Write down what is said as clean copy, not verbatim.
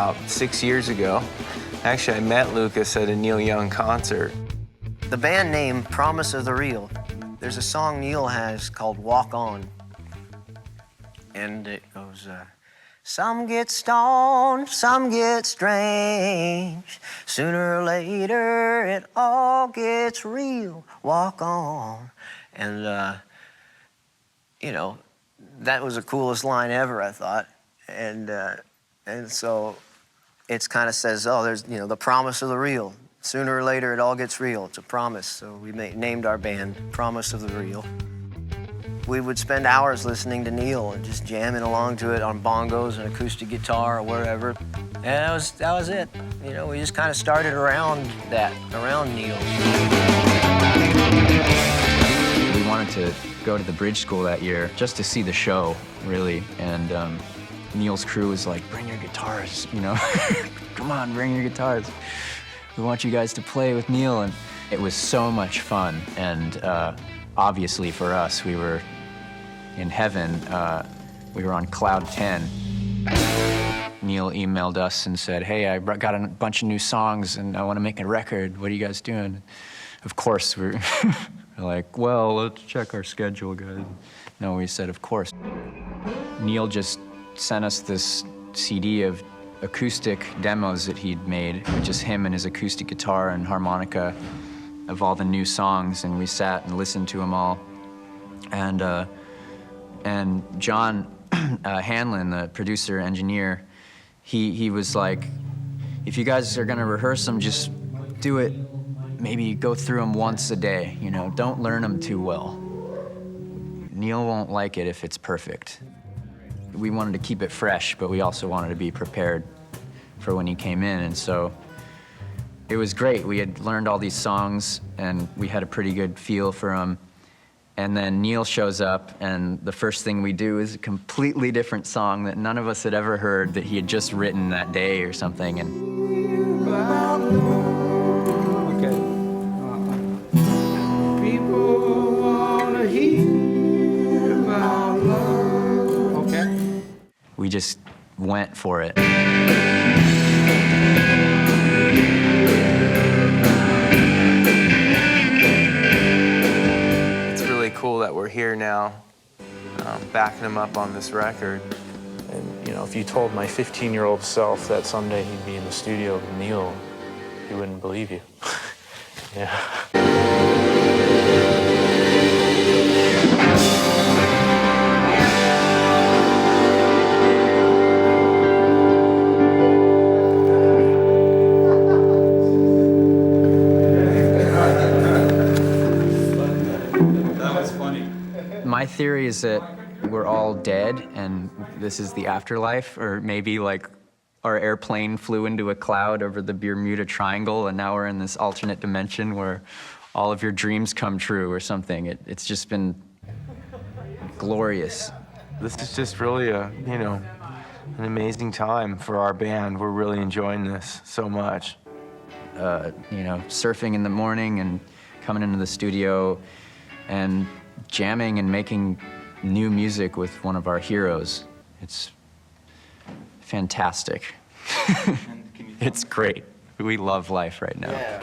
about 6 years ago. Actually, I met Lucas at a Neil Young concert. The band name, Promise of the Real. There's a song Neil has called Walk On. And it goes, some get stoned, some get strange. Sooner or later, it all gets real. Walk on. And, you know, that was the coolest line ever, I thought. And so it kind of says, oh, there's, you know, the promise of the real. Sooner or later, it all gets real. It's a promise. So we named our band Promise of the Real. We would spend hours listening to Neil and just jamming along to it on bongos and acoustic guitar or wherever. And that was it. You know, we just kind of started around Neil. We wanted to go to the bridge school that year just to see the show, really. And Neil's crew was like, bring your guitars, you know? Come on, bring your guitars. We want you guys to play with Neil. And it was so much fun. And obviously for us, we were in heaven. We were on cloud 10. Neil emailed us and said, hey, I got a bunch of new songs and I want to make a record. What are you guys doing? Of course, we're like, well, let's check our schedule, guys. No, we said, of course. Neil just sent us this CD of acoustic demos that he'd made, just him and his acoustic guitar and harmonica of all the new songs, and we sat and listened to them all. And John Hanlon, the producer, engineer, he was like, if you guys are gonna rehearse them, just do it, maybe go through them once a day, you know, don't learn them too well. Neil won't like it if it's perfect. We wanted to keep it fresh, but we also wanted to be prepared for when he came in, and so it was great. We had learned all these songs, and we had a pretty good feel for them. And then Neil shows up, and the first thing we do is a completely different song that none of us had ever heard, that he had just written that day or something. And okay. People wanna hear about love. Okay. We just went for it. Cool that we're here now, backing him up on this record. And you know, if you told my 15-year-old self that someday he'd be in the studio with Neil, he wouldn't believe you. Yeah. My theory is that we're all dead and this is the afterlife, or maybe like our airplane flew into a cloud over the Bermuda Triangle and now we're in this alternate dimension where all of your dreams come true or something. It's just been glorious. This is just really you know, an amazing time for our band. We're really enjoying this so much. You know, surfing in the morning and coming into the studio and jamming and making new music with one of our heroes. It's fantastic. It's great. We love life right now. Yeah.